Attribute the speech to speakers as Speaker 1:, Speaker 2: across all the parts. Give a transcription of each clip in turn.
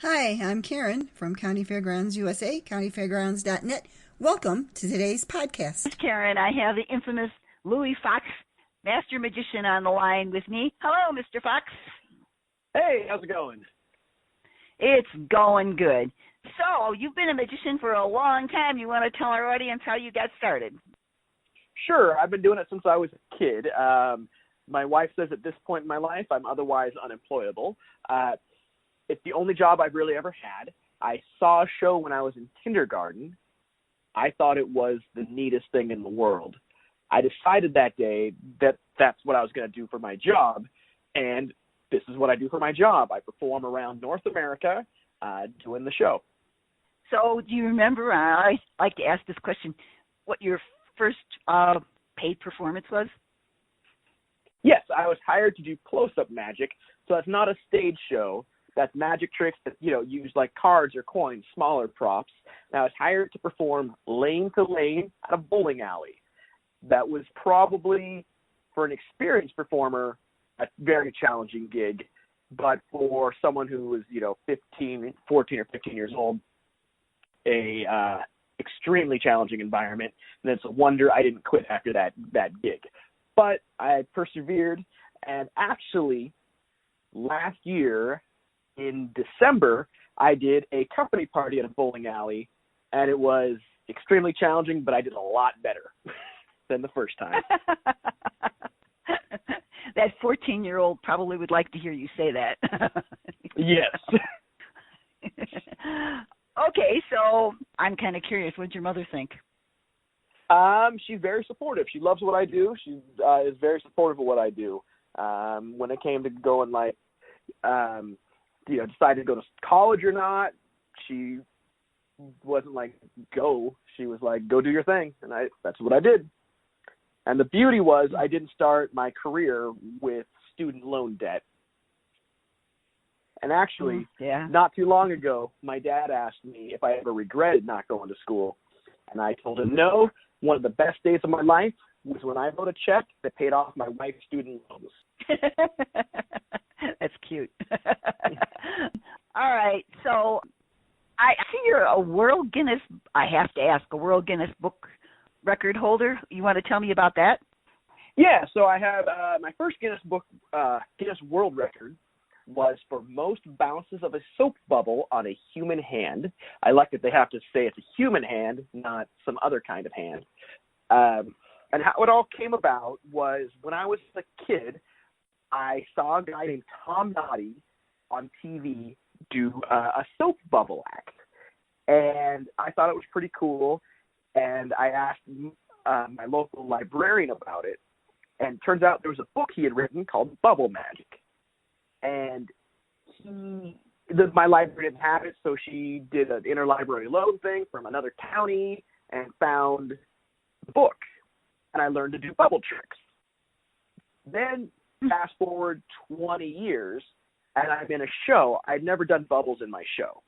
Speaker 1: Hi, I'm Karen from Countyfairgrounds USA, countyfairgrounds.net. Welcome to today's podcast.
Speaker 2: Karen, I have the infamous Louie Foxx, Master Magician, on the line with me. Hello, Mr. Fox.
Speaker 3: Hey, how's it going?
Speaker 2: It's going good. So, you've been a magician for a long time. You want to tell our audience how you got started?
Speaker 3: Sure, I've been doing it since I was a kid. My wife says at this point in my life I'm otherwise unemployable. It's the only job I've really ever had. I saw a show when I was in kindergarten. I thought it was the neatest thing in the world. I decided that day that that's what I was going to do for my job, and this is what I do for my job. I perform around North America doing the show.
Speaker 2: So, do you remember, I like to ask this question, what your first paid performance was?
Speaker 3: Yes, I was hired to do close-up magic, so that's not a stage show. That's magic tricks that, use like cards or coins, smaller props. And I was hired to perform lane to lane at a bowling alley. That was probably, for an experienced performer, a very challenging gig. But for someone who was, 14 or 15 years old, a extremely challenging environment. And it's a wonder I didn't quit after that gig. But I persevered, and actually, last year, in December, I did a company party at a bowling alley, and it was extremely challenging, but I did a lot better than the first time.
Speaker 2: That 14-year-old probably would like to hear you say that.
Speaker 3: Yes.
Speaker 2: Okay, so I'm kind of curious. What did your mother think?
Speaker 3: She's very supportive. She loves what I do. She is very supportive of what I do. When it came to going, decided to go to college or not, she wasn't like, go. She was like, go do your thing. And that's what I did. And the beauty was I didn't start my career with student loan debt. And actually, Not too long ago, my dad asked me if I ever regretted not going to school. And I told him no. One of the best days of my life was when I wrote a check that paid off my wife's student loans.
Speaker 2: That's cute. All right, so I see you're a World Guinness, I have to ask, a World Guinness Book Record holder. You want to tell me about that?
Speaker 3: Yeah, so I have my first Guinness World Record was for most bounces of a soap bubble on a human hand. I like that they have to say it's a human hand, not some other kind of hand. And how it all came about was when I was a kid, I saw a guy named Tom Noddy on TV do a soap bubble act. And I thought it was pretty cool. And I asked my local librarian about it. And it turns out there was a book he had written called Bubble Magic. And my library didn't have it, so she did an interlibrary loan thing from another county and found the book. And I learned to do bubble tricks. Then fast forward 20 years, and I'm in a show. I'd never done bubbles in my show.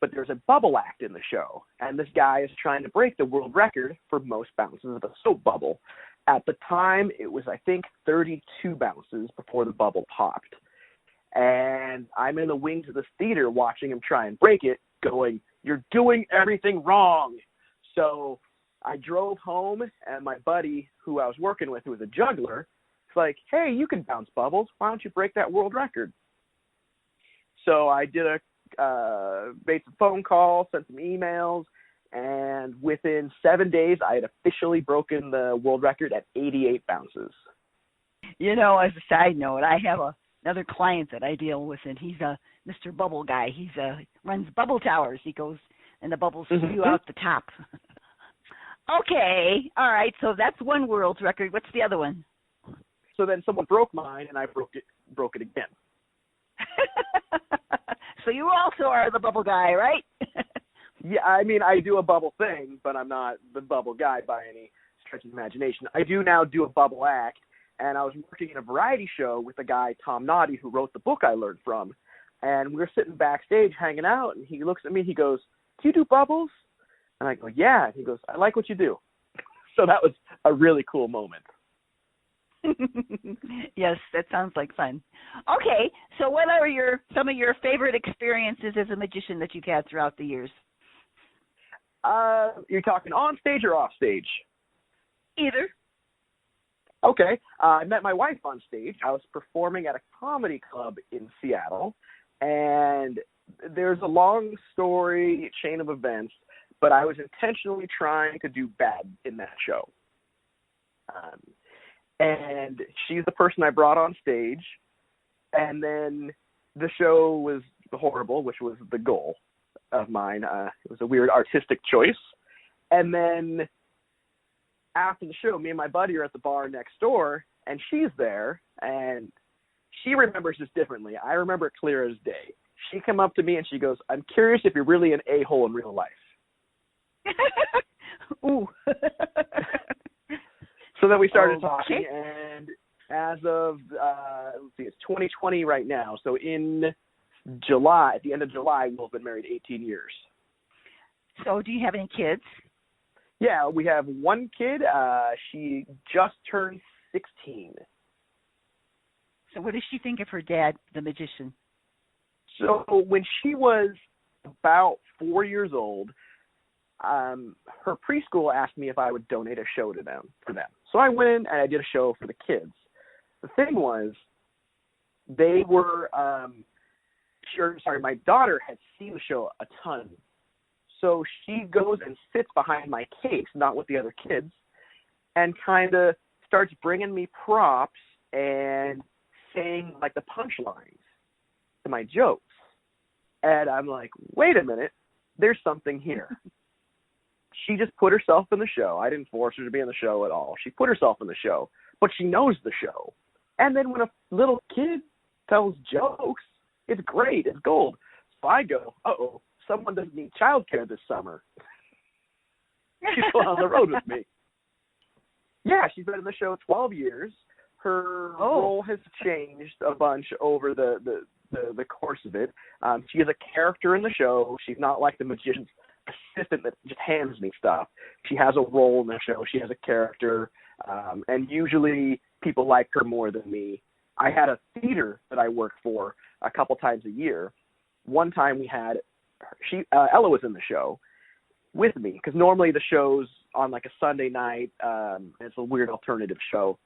Speaker 3: But there's a bubble act in the show, and this guy is trying to break the world record for most bounces of a soap bubble. At the time, it was, I think, 32 bounces before the bubble popped. And I'm in the wings of this theater watching him try and break it, going, "You're doing everything wrong." So I drove home, and my buddy, who I was working with, who was a juggler, was like, "Hey, you can bounce bubbles. Why don't you break that world record?" So I did made some phone calls, sent some emails, and within 7 days, I had officially broken the world record at 88 bounces.
Speaker 2: As a side note, I have another client that I deal with, and he's a Mr. Bubble guy. He's runs bubble towers. He goes, and the bubbles spew out the top. Okay, all right, so that's one world record. What's the other one?
Speaker 3: So then someone broke mine, and I broke it again.
Speaker 2: So you also are the bubble guy, right?
Speaker 3: Yeah, I mean, I do a bubble thing, but I'm not the bubble guy by any stretch of the imagination. I do now do a bubble act, and I was working in a variety show with a guy, Tom Noddy, who wrote the book I learned from. And we were sitting backstage hanging out, and he looks at me, he goes, "Do you do bubbles?" And I go, "Yeah." He goes, "I like what you do." So that was a really cool moment.
Speaker 2: Yes, that sounds like fun. Okay, so what are some of your favorite experiences as a magician that you've had throughout the years?
Speaker 3: You're talking on stage or off stage?
Speaker 2: Either.
Speaker 3: Okay. I met my wife on stage. I was performing at a comedy club in Seattle, and there's a long story chain of events, but I was intentionally trying to do bad in that show. And she's the person I brought on stage, and then the show was horrible, which was the goal of mine. It was a weird artistic choice. And then after the show, me and my buddy are at the bar next door, and she's there, and she remembers this differently. I remember it clear as day. She came up to me and she goes, "I'm curious if you're really an a-hole in real life."
Speaker 2: Ooh.
Speaker 3: So then we started talking, and as of, let's see, it's 2020 right now. So in July, at the end of July, we'll have been married 18 years.
Speaker 2: So do you have any kids?
Speaker 3: Yeah, we have one kid. She just turned 16.
Speaker 2: So what does she think of her dad, the magician?
Speaker 3: So when she was about 4 years old, her preschool asked me if I would donate a show to them for them. So I went in and I did a show for the kids. The thing was, they were, my daughter had seen the show a ton. So she goes and sits behind my case, not with the other kids, and kind of starts bringing me props and saying like the punchlines to my jokes. And I'm like, wait a minute, there's something here. She just put herself in the show. I didn't force her to be in the show at all. She put herself in the show, but she knows the show. And then when a little kid tells jokes, it's great. It's gold. So I go, uh-oh, someone doesn't need childcare this summer. She's going on the road with me. Yeah, she's been in the show 12 years. Her role has changed a bunch over the course of it. She is a character in the show. She's not like the magician's assistant that just hands me stuff. She has a role in the show. She has a character, and usually people like her more than me. I had a theater that I worked for a couple times a year. One time we had Ella was in the show with me, because normally the show's on like a Sunday night. It's a weird alternative show,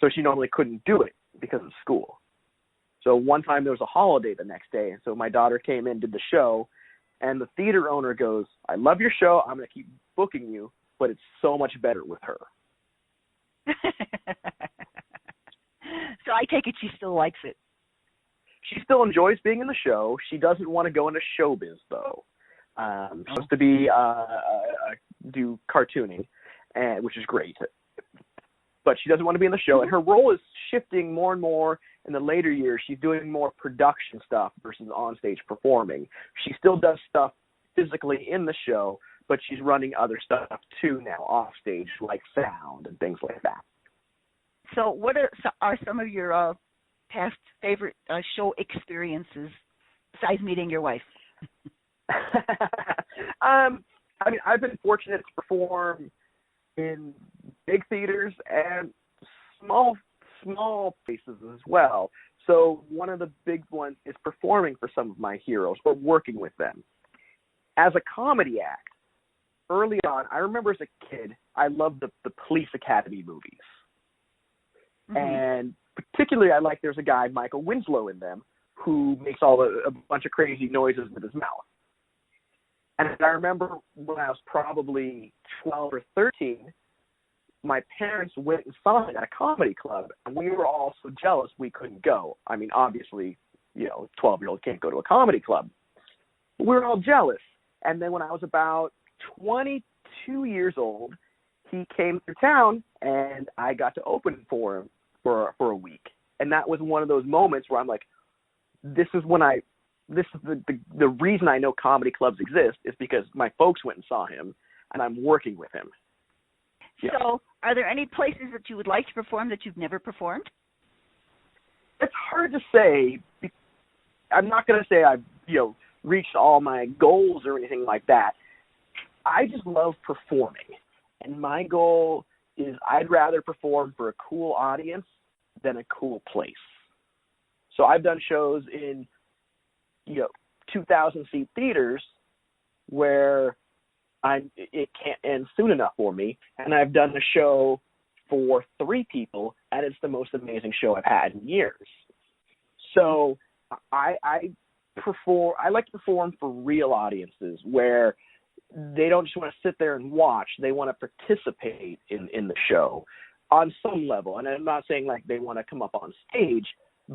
Speaker 3: so she normally couldn't do it because of school. So one time there was a holiday the next day, and so my daughter came in, did the show, and the theater owner goes, "I love your show. I'm going to keep booking you, but it's so much better with her."
Speaker 2: So I take it she still likes it.
Speaker 3: She still enjoys being in the show. She doesn't want to go into showbiz, though. Supposed to be do cartooning, which is great. But she doesn't want to be in the show, and her role is shifting more and more in the later years. She's doing more production stuff versus on-stage performing. She still does stuff physically in the show, but she's running other stuff too now off-stage, like sound and things like that.
Speaker 2: So what are some of your past favorite show experiences besides meeting your wife?
Speaker 3: I mean, I've been fortunate to perform in big theaters and small places as well. So one of the big ones is performing for some of my heroes or working with them. As a comedy act, early on, I remember as a kid, I loved the Police Academy movies. Mm-hmm. And particularly I like there's a guy, Michael Winslow, in them who makes a bunch of crazy noises with his mouth. And I remember when I was probably 12 or 13, my parents went and saw it at a comedy club, and we were all so jealous we couldn't go. I mean, obviously, 12-year-old can't go to a comedy club. But we were all jealous. And then when I was about 22 years old, he came through town, and I got to open for him for a week. And that was one of those moments where I'm like, this is the reason I know comedy clubs exist is because my folks went and saw him, and I'm working with him. Yeah.
Speaker 2: So are there any places that you would like to perform that you've never performed?
Speaker 3: It's hard to say. I'm not going to say I've, reached all my goals or anything like that. I just love performing. And my goal is I'd rather perform for a cool audience than a cool place. So I've done shows in, 2,000-seat theaters where it can't end soon enough for me, and I've done a show for 3 people, and it's the most amazing show I've had in years. So I like to perform for real audiences where they don't just want to sit there and watch. They want to participate in the show on some level. And I'm not saying like they want to come up on stage,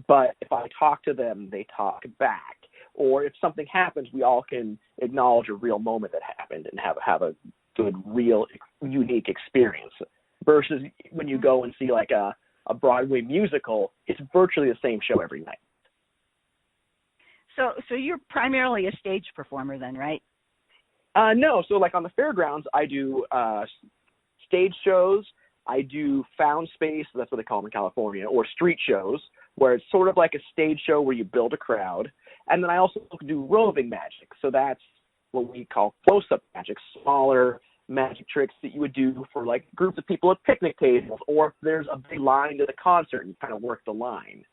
Speaker 3: but if I talk to them, they talk back. Or if something happens, we all can acknowledge a real moment that happened and have a good, real, unique experience. Versus when you go and see like a Broadway musical, it's virtually the same show every night.
Speaker 2: So you're primarily a stage performer then, right?
Speaker 3: No. So like on the fairgrounds, I do stage shows. I do found space, that's what they call them in California, or street shows, where it's sort of like a stage show where you build a crowd. And then I also do roving magic. So that's what we call close-up magic, smaller magic tricks that you would do for like groups of people at picnic tables, or if there's a big line to the concert and you kind of work the line.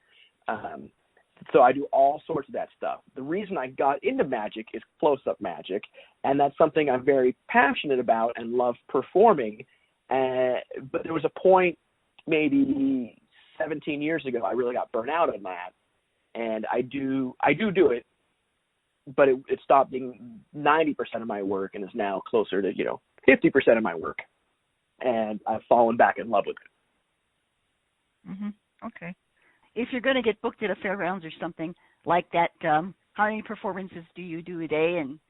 Speaker 3: So I do all sorts of that stuff. The reason I got into magic is close-up magic, and that's something I'm very passionate about and love performing. But there was a point maybe 17 years ago I really got burnt out on that, and I do it, but it stopped being 90% of my work and is now closer to 50% of my work, and I've fallen back in love with it.
Speaker 2: Okay. If you're going to get booked at a fairgrounds or something like that, how many performances do you do a day, and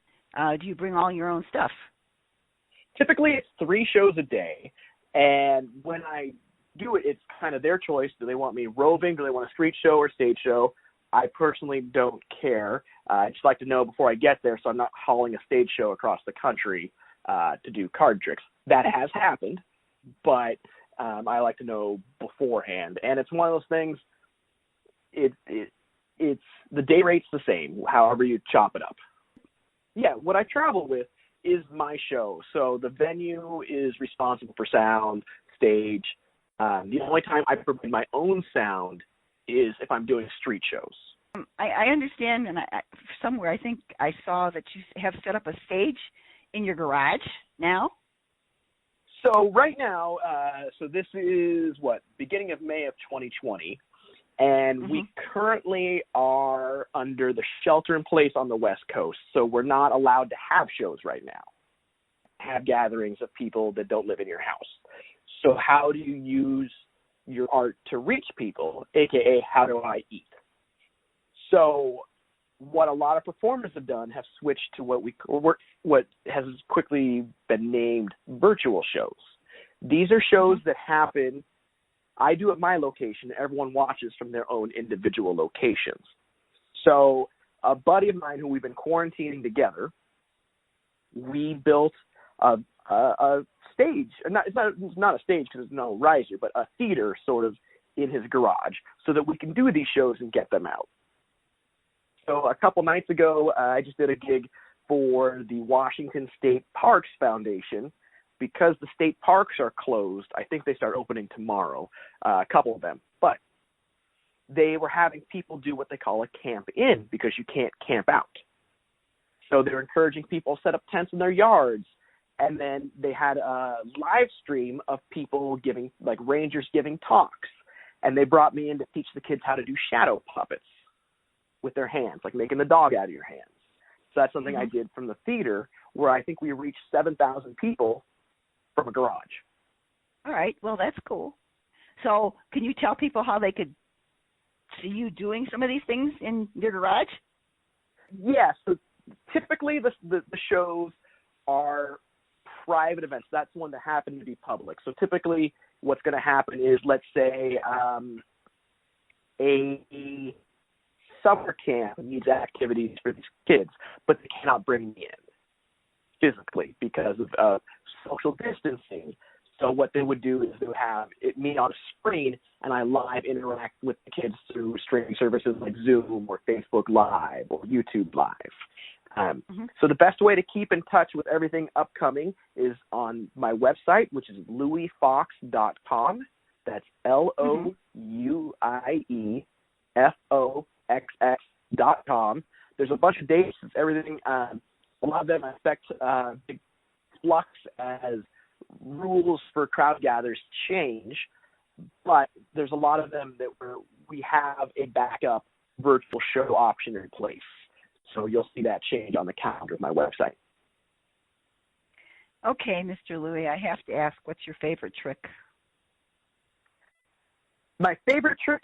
Speaker 2: do you bring all your own stuff?
Speaker 3: Typically, it's 3 shows a day, and when I do it, it's kind of their choice. Do they want me roving? Do they want a street show or stage show? I personally don't care. I just like to know before I get there so I'm not hauling a stage show across the country to do card tricks. That has happened, but I like to know beforehand. And it's one of those things, it's the day rate's the same, however you chop it up. Yeah, what I travel with is my show. So the venue is responsible for sound, stage. The only time I provide my own sound is if I'm doing street shows.
Speaker 2: I understand, and somewhere I think I saw that you have set up a stage in your garage now.
Speaker 3: So right now, so this is beginning of May of 2020, and we currently are under the shelter in place on the West Coast, so we're not allowed to have shows right now, have gatherings of people that don't live in your house. So how do you use your art to reach people, aka how do I eat? So what a lot of performers have done have switched to what has quickly been named virtual shows. These are shows that happen, I do at my location, everyone watches from their own individual locations. So a buddy of mine who we've been quarantining together, we built a stage. It's not a stage because there's no riser, but a theater sort of in his garage so that we can do these shows and get them out. So a couple nights ago, I just did a gig for the Washington State Parks Foundation. Because the state parks are closed, I think they start opening tomorrow, a couple of them. But they were having people do what they call a camp in because you can't camp out. So they're encouraging people to set up tents in their yards. And then they had a live stream of people giving, like rangers giving talks. And they brought me in to teach the kids how to do shadow puppets with their hands, like making the dog out of your hands. So that's something I did from the theater where I think we reached 7,000 people from a garage.
Speaker 2: All right. Well, that's cool. So can you tell people how they could see you doing some of these things in your garage?
Speaker 3: Yeah. So typically the shows are private events. That's one that happen to be public. So typically what's going to happen is, let's say a summer camp needs activities for these kids, but they cannot bring me in physically because of social distancing. So what they would do is they would have me on a screen, and I live interact with the kids through streaming services like Zoom or Facebook Live or YouTube Live. So the best way to keep in touch with everything upcoming is on my website, which is louiefoxx.com. That's LOUIEFOXX.com. There's a bunch of dates. It's everything. A lot of them affect big flux as rules for crowd gatherers change, but there's a lot of them that we have a backup virtual show option in place. So you'll see that change on the calendar of my website.
Speaker 2: Okay, Mr. Louie, I have to ask, what's your favorite trick?
Speaker 3: My favorite trick,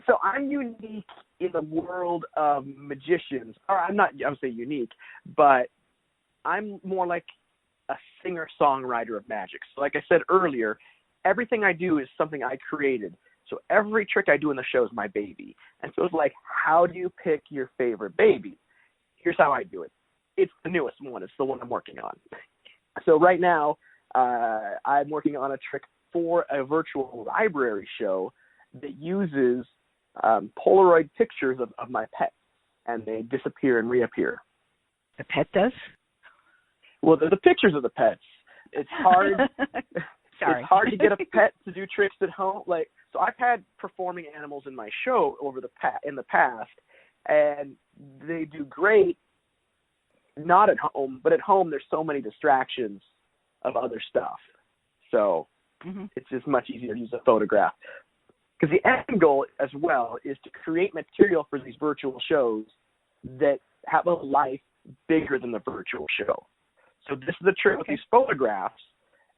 Speaker 3: so I'm unique in the world of magicians. Or I'm saying unique, but I'm more like a singer-songwriter of magic. So like I said earlier, everything I do is something I created. So every trick I do in the show is my baby. And so it's like, how do you pick your favorite baby? Here's how I do it. It's the newest one. It's the one I'm working on. So right now, I'm working on a trick for a virtual library show that uses Polaroid pictures of my pets, and they disappear and reappear.
Speaker 2: The pet does?
Speaker 3: Well, the pictures of the pets. It's hard.
Speaker 2: Sorry.
Speaker 3: It's hard to get a pet to do tricks at home. So I've had performing animals in my show in the past, and they do great. Not at home, but at home there's so many distractions of other stuff. So it's just much easier to use a photograph. Because the end goal as well is to create material for these virtual shows that have a life bigger than the virtual show. So this is the trick with these photographs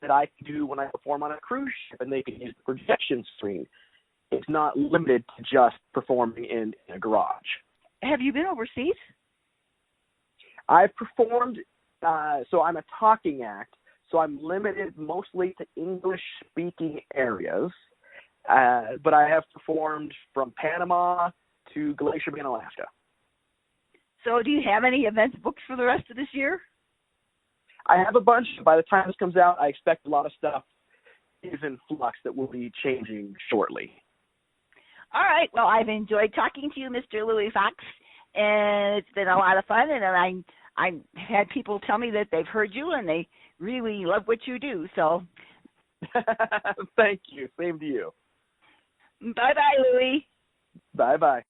Speaker 3: that I can do when I perform on a cruise ship, and they can use the projection screen. It's not limited to just performing in a garage.
Speaker 2: Have you been overseas?
Speaker 3: I've performed, so I'm a talking act, so I'm limited mostly to English-speaking areas. But I have performed from Panama to Glacier Bay in Alaska.
Speaker 2: So do you have any events booked for the rest of this year?
Speaker 3: I have a bunch. By the time this comes out, I expect a lot of stuff is in flux that will be changing shortly.
Speaker 2: All right. Well, I've enjoyed talking to you, Mr. Louie Foxx, and it's been a lot of fun. And I had people tell me that they've heard you and they really love what you do. So
Speaker 3: thank you. Same to you.
Speaker 2: Bye-bye, Louie.
Speaker 3: Bye-bye.